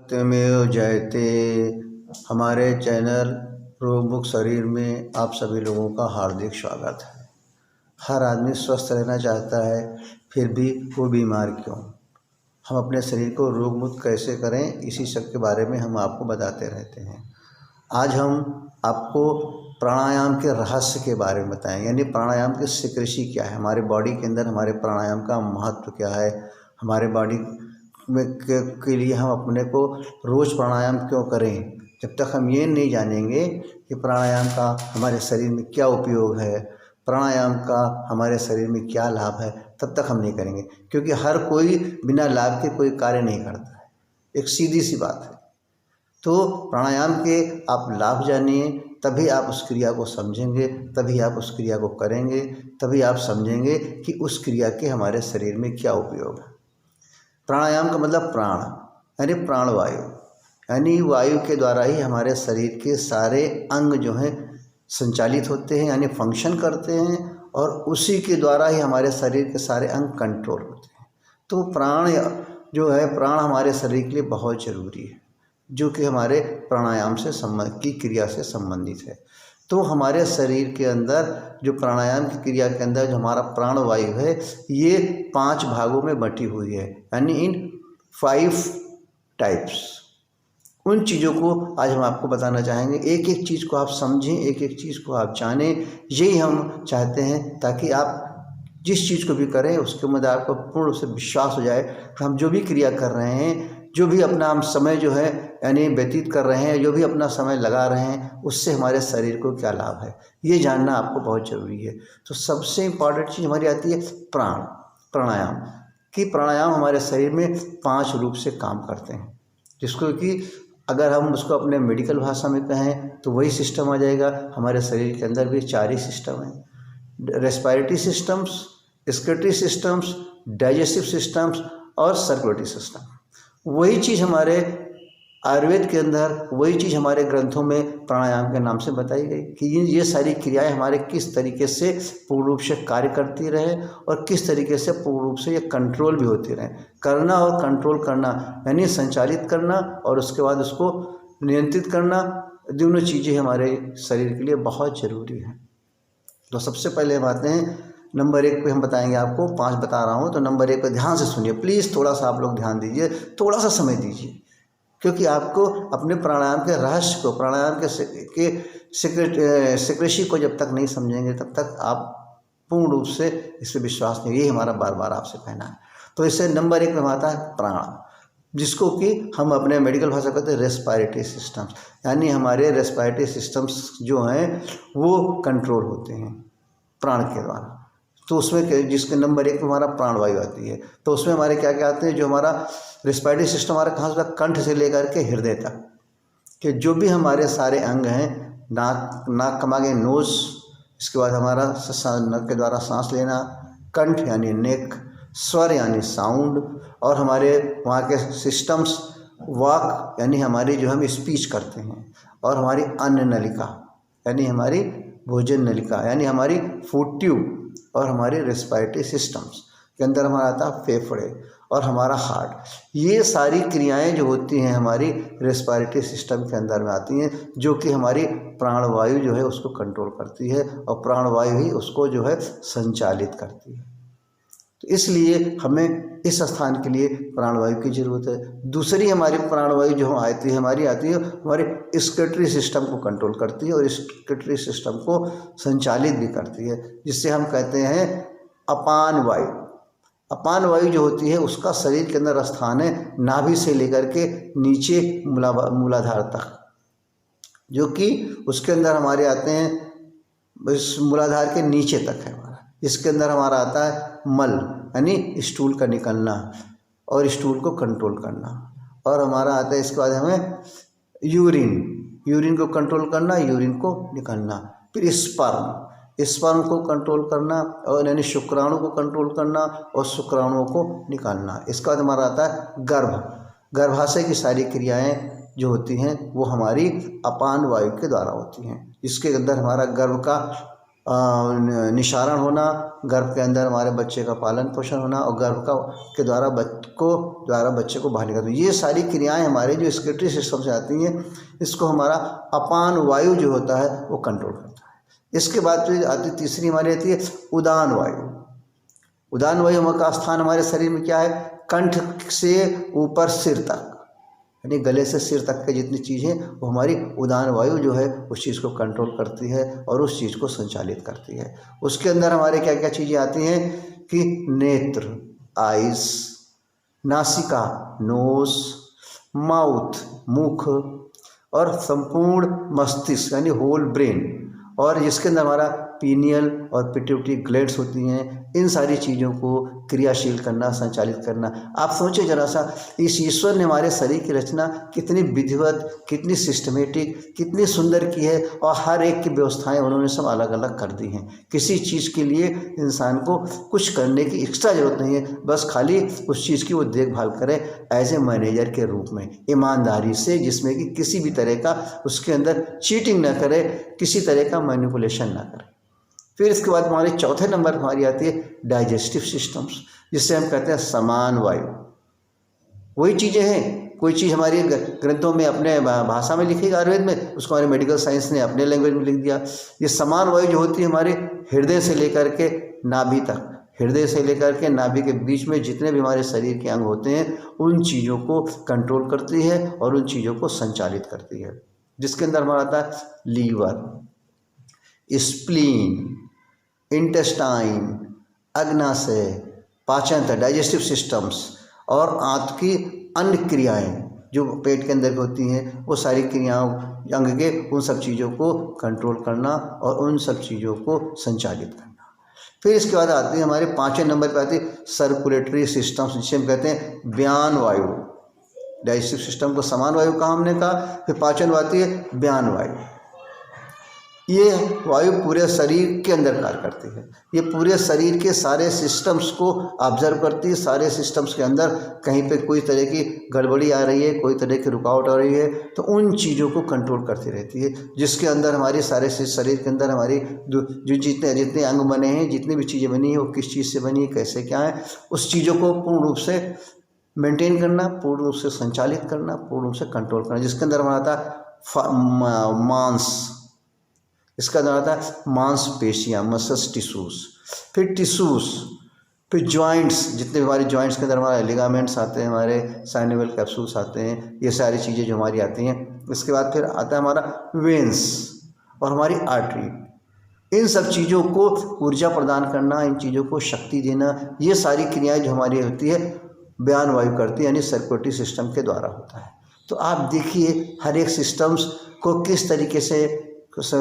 सत्यमेव जयते। हमारे चैनल रोगमुक्त शरीर में आप सभी लोगों का हार्दिक स्वागत है। हर आदमी स्वस्थ रहना चाहता है, फिर भी वो बीमार क्यों? हम अपने शरीर को रोग मुक्त कैसे करें, इसी सब के बारे में हम आपको बताते रहते हैं। आज हम आपको प्राणायाम के रहस्य के बारे में बताएं, यानी प्राणायाम की सीक्रेसी क्या है, हमारे बॉडी के अंदर हमारे प्राणायाम का महत्व क्या है, हमारे बॉडी में के लिए हम अपने को रोज़ प्राणायाम क्यों करें। जब तक हम ये नहीं जानेंगे कि प्राणायाम का हमारे शरीर में क्या उपयोग है, प्राणायाम का हमारे शरीर में क्या लाभ है, तब तक हम नहीं करेंगे। क्योंकि हर कोई बिना लाभ के कोई कार्य नहीं करता है, एक सीधी सी बात है। तो प्राणायाम के आप लाभ जानिए, तभी आप उस क्रिया को समझेंगे, तभी आप उस क्रिया को करेंगे, तभी आप समझेंगे कि उस क्रिया के हमारे शरीर में क्या उपयोग है। प्राणायाम का मतलब प्राण यानी प्राणवायु, यानी वायु के द्वारा ही हमारे शरीर के सारे अंग जो हैं संचालित होते हैं, यानी फंक्शन करते हैं, और उसी के द्वारा ही हमारे शरीर के सारे अंग कंट्रोल होते हैं। तो प्राण जो है, प्राण हमारे शरीर के लिए बहुत ज़रूरी है, जो कि हमारे प्राणायाम से की क्रिया से संबंधित है। तो हमारे शरीर के अंदर जो प्राणायाम की क्रिया के अंदर जो हमारा प्राणवायु है, ये 5 भागों में बटी हुई है, यानी इन 5 टाइप्स। उन चीज़ों को आज हम आपको बताना चाहेंगे। एक एक चीज़ को आप समझें, एक एक चीज़ को आप जानें, यही हम चाहते हैं, ताकि आप जिस चीज़ को भी करें उसके मध्य आपको पूर्ण रूप से विश्वास हो जाए कि हम जो भी क्रिया कर रहे हैं, जो भी अपना हम समय जो है यानी व्यतीत कर रहे हैं, जो भी अपना समय लगा रहे हैं, उससे हमारे शरीर को क्या लाभ है, ये जानना आपको बहुत ज़रूरी है। तो सबसे इम्पॉर्टेंट चीज़ हमारी आती है प्राणायाम कि प्राणायाम हमारे शरीर में 5 रूप से काम करते हैं, जिसको कि अगर हम उसको अपने मेडिकल भाषा में कहें तो वही सिस्टम आ जाएगा। हमारे शरीर के अंदर भी 4 ही सिस्टम हैं: respiratory systems, excretory systems, digestive systems और सर्कुलेटरी सिस्टम। वही चीज़ हमारे आयुर्वेद के अंदर, वही चीज़ हमारे ग्रंथों में प्राणायाम के नाम से बताई गई कि ये सारी क्रियाएं हमारे किस तरीके से पूर्ण रूप से कार्य करती रहे, और किस तरीके से पूर्ण रूप से ये कंट्रोल भी होती रहे। करना और कंट्रोल करना यानी संचालित करना और उसके बाद उसको नियंत्रित करना, दोनों चीज़ें हमारे शरीर के लिए बहुत ज़रूरी हैं। तो सबसे पहले हम आते हैं नंबर 1 पे। हम बताएंगे आपको 5 बता रहा हूँ, तो नंबर 1 पे ध्यान से सुनिए प्लीज़, थोड़ा सा आप लोग ध्यान दीजिए, थोड़ा सा समय दीजिए, क्योंकि आपको अपने प्राणायाम के रहस्य को, प्राणायाम के सीक्रेसी को जब तक नहीं समझेंगे, तब तक आप पूर्ण रूप से इस पर विश्वास नहीं। यही हमारा बार बार आपसे कहना है। तो इससे नंबर 1 में आता है प्राण, जिसको कि हम अपने मेडिकल भाषा कहते हैं रेस्पिरेटरी सिस्टम्स, यानी हमारे रेस्पिरेटरी सिस्टम्स जो हैं वो कंट्रोल होते हैं प्राण के द्वारा। तो उसमें जिसके नंबर 1 में हमारा प्राणवायु आती है, तो उसमें हमारे क्या क्या आते हैं, जो हमारा रेस्पिरेटरी सिस्टम हमारा कहाँ से, कंठ से लेकर के हृदय तक कि जो भी हमारे सारे अंग हैं, नाक कम आगे नोज, इसके बाद हमारा नाक के द्वारा सांस लेना, कंठ यानी नेक, स्वर यानी साउंड, और हमारे वहाँ के सिस्टम्स वाक यानी हमारी जो हम स्पीच करते हैं, और हमारी अन्न नलिका यानी हमारी भोजन नलिका यानी हमारी फूड ट्यूब, और हमारे रेस्पिरेटरी सिस्टम्स के अंदर हमारा आता है फेफड़े और हमारा हार्ट। ये सारी क्रियाएं जो होती हैं हमारी रेस्पिरेटरी सिस्टम के अंदर में आती हैं, जो कि हमारी प्राणवायु जो है उसको कंट्रोल करती है, और प्राणवायु ही उसको जो है संचालित करती है। तो इसलिए हमें इस स्थान के लिए प्राणवायु की जरूरत है। दूसरी हमारी प्राणवायु जो आती है हमारी हमारे एक्सक्रीटरी सिस्टम को कंट्रोल करती है, और एक्सक्रीटरी सिस्टम को संचालित भी करती है, जिससे हम कहते हैं अपान वायु। अपान वायु जो होती है उसका शरीर के अंदर स्थान है नाभि से लेकर के नीचे मूलाधार तक, जो कि उसके अंदर हमारे आते हैं इस मूलाधार के नीचे तक है हमारा। इसके अंदर हमारा आता है मल यानी स्टूल का निकलना और स्टूल को कंट्रोल करना, और हमारा आता है इसके बाद हमें यूरिन को कंट्रोल करना, यूरिन को निकलना, फिर स्पर्म को कंट्रोल करना, और यानी शुक्राणु को कंट्रोल करना और शुक्राणुओं को निकालना। इसके बाद हमारा आता है गर्भाशय की सारी क्रियाएं जो होती हैं वो हमारी अपान वायु के द्वारा होती हैं, जिसके अंदर हमारा गर्भ का निशारण होना, गर्भ के अंदर हमारे बच्चे का पालन पोषण होना और गर्भ के द्वारा बच्चे को बाहर निकालना, ये सारी क्रियाएं हमारे जो एक्सक्रीटरी सिस्टम से आती हैं, इसको हमारा अपान वायु जो होता है वो कंट्रोल करता है। इसके बाद फिर आती तीसरी हमारी आती है उदान वायु। उदान वायु का स्थान हमारे शरीर में क्या है, कंठ से ऊपर सिर तक, यानी गले से सिर तक के जितनी चीज़ें वो हमारी उदान वायु जो है उस चीज़ को कंट्रोल करती है और उस चीज़ को संचालित करती है। उसके अंदर हमारे क्या क्या चीज़ें आती हैं कि नेत्र, आइस, नासिका, नोज, माउथ, मुख और संपूर्ण मस्तिष्क यानी होल ब्रेन, और जिसके अंदर हमारा पीनियल और पिट्यूटरी ग्लैंड्स होती हैं, इन सारी चीज़ों को क्रियाशील करना, संचालित करना। आप सोचिए जरा सा, इस ईश्वर ने हमारे शरीर की रचना कितनी विधिवत, कितनी सिस्टमेटिक, कितनी सुंदर की है, और हर एक की व्यवस्थाएं उन्होंने सब अलग अलग कर दी हैं। किसी चीज़ के लिए इंसान को कुछ करने की एक्स्ट्रा ज़रूरत नहीं है, बस खाली उस चीज़ की वो देखभाल करे एज ए मैनेजर के रूप में, ईमानदारी से, जिसमें कि किसी भी तरह का उसके अंदर चीटिंग ना करे, किसी तरह का मैनिपुलेशन ना करे। फिर इसके बाद हमारे चौथे नंबर पर हमारी आती है डाइजेस्टिव सिस्टम्स, जिससे हम कहते हैं समान वायु। वही चीज़ें हैं, कोई चीज़ हमारी ग्रंथों में अपने भाषा में लिखी, आयुर्वेद में, उसको हमारे मेडिकल साइंस ने अपने लैंग्वेज में लिख दिया। ये समान वायु जो होती है हमारे हृदय से लेकर के नाभि तक, हृदय से लेकर के नाभि के बीच में जितने भी हमारे शरीर के अंग होते हैं, उन चीज़ों को कंट्रोल करती है और उन चीज़ों को संचालित करती है। जिसके अंदर हमारा आता है लीवर, स्प्लीन, इंटेस्टाइन, अग्नाशय, पाचन तंत्र, डाइजेस्टिव सिस्टम्स, और आंत की अन्य क्रियाएं जो पेट के अंदर होती हैं, वो सारी क्रियाओं अंग के उन सब चीज़ों को कंट्रोल करना और उन सब चीज़ों को संचालित करना। फिर इसके बाद आती है हमारे पाँचवें नंबर पर आती है सर्कुलेटरी सिस्टम्स, जिसे हम कहते हैं ब्यान वायु। डाइजेस्टिव सिस्टम को समान वायु कहा हमने कहा। फिर पाचन आती है ब्यान वायु। ये वायु पूरे शरीर के अंदर कार्य करती है, ये पूरे शरीर के सारे सिस्टम्स को ऑब्जर्व करती है। सारे सिस्टम्स के अंदर कहीं पे कोई तरह की गड़बड़ी आ रही है, कोई तरह की रुकावट आ रही है, तो उन चीज़ों को कंट्रोल करती रहती है। जिसके अंदर हमारे सारे शरीर के अंदर हमारी जो जितने अंग बने हैं, जितनी भी चीज़ें बनी हैं, वो किस चीज़ से बनी है, कैसे क्या है, उस चीज़ों को पूर्ण रूप से मेंटेन करना, पूर्ण रूप से संचालित करना, पूर्ण रूप से कंट्रोल करना। जिसके अंदर हमारा आता है मांस, इसका अंदर आता है मांसपेशियाँ, मसल्स, टिश्यूज़। फिर टिश्यूज़, फिर जॉइंट्स, जितने हमारे जॉइंट्स के अंदर हमारे लिगामेंट्स आते हैं, हमारे साइनोवियल कैप्सूल्स आते हैं, ये सारी चीज़ें जो हमारी आती हैं। इसके बाद फिर आता है हमारा वेंस और हमारी आर्टरी। इन सब चीज़ों को ऊर्जा प्रदान करना, इन चीज़ों को शक्ति देना, ये सारी क्रियाएँ जो हमारी होती है ब्यान वायु करती है, यानी सर्कुलेटरी सिस्टम के द्वारा होता है। तो आप देखिए हर एक सिस्टम्स को किस तरीके से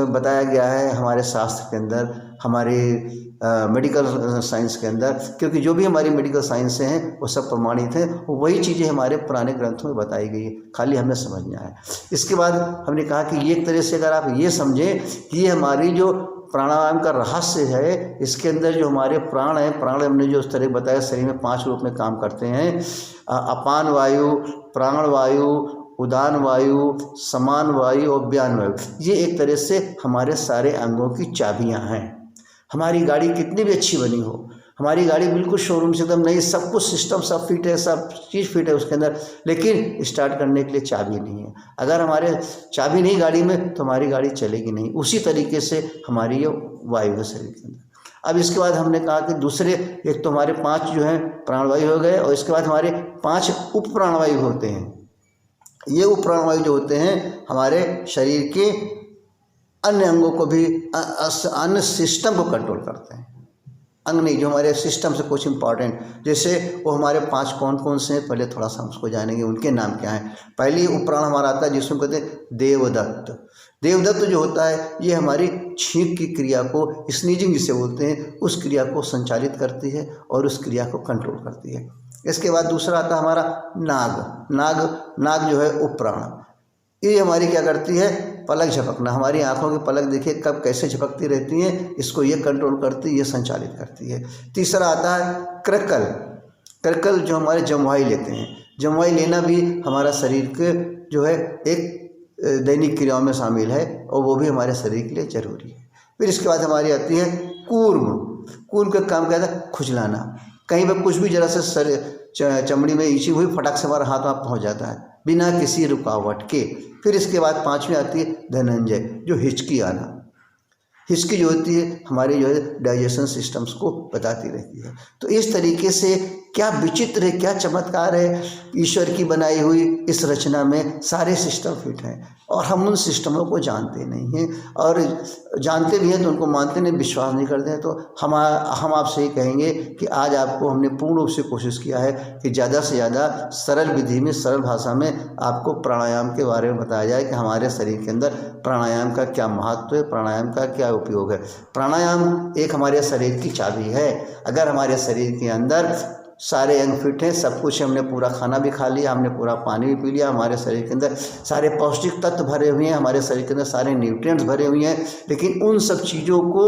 बताया गया है हमारे शास्त्र के अंदर, हमारे मेडिकल साइंस के अंदर, क्योंकि जो भी हमारी मेडिकल साइंस हैं वो सब प्रमाणित हैं, वही चीज़ें हमारे पुराने ग्रंथों में बताई गई है, खाली हमें समझना है। इसके बाद हमने कहा कि ये एक तरह से अगर आप ये समझें कि ये हमारी जो प्राणायाम का रहस्य है, इसके अंदर जो हमारे प्राण हैं, प्राण हमने जो उस तरह बताया शरीर में 5 रूप में काम करते हैं, अपान वायु, प्राण वायु, उदान वायु, समान वायु और ब्यान वायु। ये एक तरह से हमारे सारे अंगों की चाबियां हैं। हमारी गाड़ी कितनी भी अच्छी बनी हो, हमारी गाड़ी बिल्कुल शोरूम से एकदम नहीं, सब कुछ सिस्टम सब फिट है, सब चीज़ फिट है उसके अंदर, लेकिन स्टार्ट करने के लिए चाबी नहीं है। अगर हमारे चाबी नहीं गाड़ी में तो हमारी गाड़ी चलेगी नहीं। उसी तरीके से हमारी ये वायु है शरीर के अंदर। अब इसके बाद हमने कहा कि दूसरे, एक तो हमारे 5 जो हैं प्राणवायु हो गए, और इसके बाद हमारे 5 उप प्राणवायु होते हैं। ये उप प्राणवायु जो होते हैं हमारे शरीर के अन्य अंगों को भी, अन्य सिस्टम को कंट्रोल करते हैं। अंग नहीं, जो हमारे सिस्टम से कुछ इंपॉर्टेंट, जैसे वो हमारे 5 कौन कौन से हैं, पहले थोड़ा सा हम उसको जानेंगे, उनके नाम क्या हैं। पहले उपप्राण हमारा आता है जिसमें कहते हैं देवदत्त। देवदत्त जो होता है ये हमारी छींक की क्रिया को, स्नीजिंग जिसे बोलते हैं, उस क्रिया को संचालित करती है और उस क्रिया को कंट्रोल करती है। इसके बाद दूसरा आता है हमारा नाग जो है उपप्राण। ये हमारी क्या करती है, पलक झपकना, हमारी आंखों की पलक देखिए कब कैसे झपकती रहती हैं, इसको ये कंट्रोल करती है, ये संचालित करती है। तीसरा आता है क्रकल जो हमारे जमवाई लेते हैं। जमवाई लेना भी हमारा शरीर के जो है एक दैनिक क्रियाओं में शामिल है, और वो भी हमारे शरीर के लिए जरूरी है। फिर इसके बाद हमारी आती है कूर्म। कूर्म का काम क्या है? खुजलाना। कहीं पर कुछ भी जरा से चमड़ी में इचिंग हुई, फटाक से हमारा हाथ वहाँ पहुँच जाता है बिना किसी रुकावट के। फिर इसके बाद पाँचवीं आती है धनंजय, जो हिचकी आना। हिचकी जो होती है हमारे जो है डाइजेशन सिस्टम्स को बताती रहती है। तो इस तरीके से क्या विचित्र है, क्या चमत्कार है, ईश्वर की बनाई हुई इस रचना में सारे सिस्टम फिट हैं और हम उन सिस्टमों को जानते नहीं हैं, और जानते भी हैं तो उनको मानते नहीं, विश्वास नहीं करते हैं। तो हम आपसे ये कहेंगे कि आज आपको हमने पूर्ण रूप से कोशिश किया है कि ज़्यादा से ज़्यादा सरल विधि में, सरल भाषा में आपको प्राणायाम के बारे में बताया जाए कि हमारे शरीर के अंदर प्राणायाम का क्या महत्व है, प्राणायाम का क्या उपयोग है। प्राणायाम एक हमारे शरीर की चाबी है। अगर हमारे शरीर के अंदर सारे अंग फिट हैं, सब कुछ, हमने पूरा खाना भी खा लिया, हमने पूरा पानी भी पी लिया, हमारे शरीर के अंदर सारे पौष्टिक तत्व भरे हुए हैं, हमारे शरीर के अंदर सारे न्यूट्रिएंट्स भरे हुए हैं, लेकिन उन सब चीज़ों को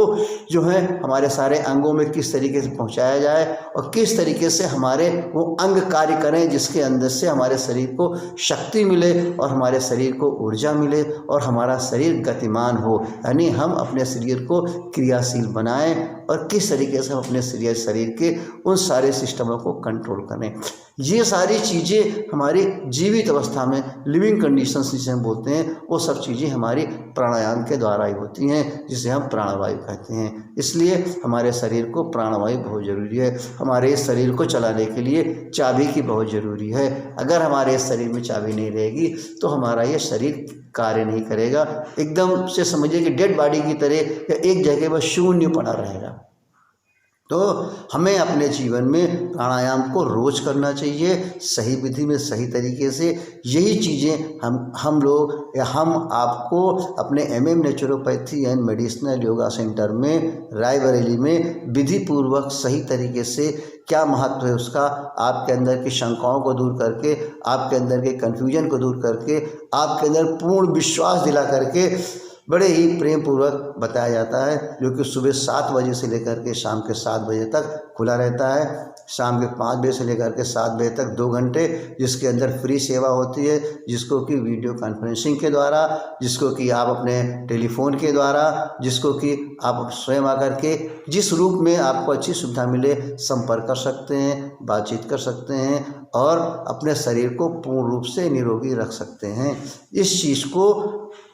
जो है हमारे सारे अंगों में किस तरीके से पहुंचाया जाए और किस तरीके से हमारे वो अंग कार्य करें जिसके अंदर से हमारे शरीर को शक्ति मिले और हमारे शरीर को ऊर्जा मिले और हमारा शरीर गतिमान हो, यानी हम अपने शरीर को क्रियाशील बनाएं और किस तरीके से हम अपने शरीर के उन सारे सिस्टमों को कंट्रोल करें। ये सारी चीज़ें हमारी जीवित अवस्था में, लिविंग कंडीशंस जिसे हम बोलते हैं, वो सब चीज़ें हमारी प्राणायाम के द्वारा ही होती हैं, जिसे हम प्राणवायु कहते हैं। इसलिए हमारे शरीर को प्राणवायु बहुत ज़रूरी है। हमारे इस शरीर को चलाने के लिए चाबी की बहुत ज़रूरी है। अगर हमारे इस शरीर में चाबी नहीं रहेगी तो हमारा ये शरीर कार्य नहीं करेगा, एकदम से समझिए कि डेड बॉडी की तरह या एक जगह पर शून्य पड़ा रहेगा। तो हमें अपने जीवन में प्राणायाम को रोज करना चाहिए, सही विधि में, सही तरीके से। यही चीज़ें हम लोग या हम आपको अपने MM naturopathy and medicinal yoga centre में रायबरेली में विधि पूर्वक सही तरीके से क्या महत्व है उसका, आपके अंदर की शंकाओं को दूर करके, आपके अंदर के कन्फ्यूजन को दूर करके, आपके अंदर पूर्ण विश्वास दिला करके बड़े ही प्रेम पूर्वक बताया जाता है, जो कि सुबह 7 बजे से लेकर के शाम के 7 बजे तक खुला रहता है। शाम के 5 बजे से लेकर के 7 बजे तक 2 घंटे, जिसके अंदर फ्री सेवा होती है, जिसको कि वीडियो कॉन्फ्रेंसिंग के द्वारा, जिसको कि आप अपने टेलीफोन के द्वारा, जिसको कि आप स्वयं आकर के जिस रूप में आपको अच्छी सुविधा मिले संपर्क कर सकते हैं, बातचीत कर सकते हैं और अपने शरीर को पूर्ण रूप से निरोगी रख सकते हैं। इस चीज़ को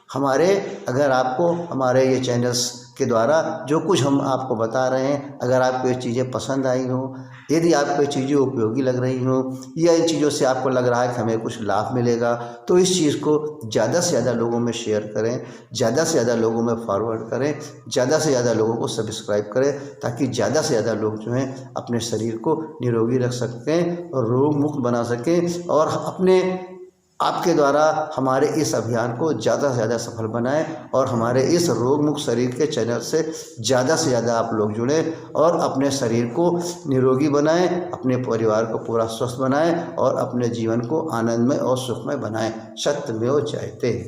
अगर आपको हमारे ये चैनल्स के द्वारा जो कुछ हम आपको बता रहे हैं, अगर आपको ये चीज़ें पसंद आई हो, यदि आपको ये चीज़ें उपयोगी लग रही हो या इन चीज़ों से आपको लग रहा है कि हमें कुछ लाभ मिलेगा, तो इस चीज़ को ज़्यादा से ज़्यादा लोगों में शेयर करें, ज़्यादा से ज़्यादा लोगों में फॉरवर्ड करें, ज़्यादा से ज़्यादा लोगों को सब्सक्राइब करें, ताकि ज़्यादा से ज़्यादा लोग जो हैं अपने शरीर को निरोगी रख सकें और रोग मुक्त बना सकें और आपके द्वारा हमारे इस अभियान को ज़्यादा से ज़्यादा सफल बनाएं और हमारे इस रोग मुक्त शरीर के चैनल से ज़्यादा आप लोग जुड़ें और अपने शरीर को निरोगी बनाएं, अपने परिवार को पूरा स्वस्थ बनाएं और अपने जीवन को आनंदमय और सुखमय बनाएं। सत्यमेव जयते।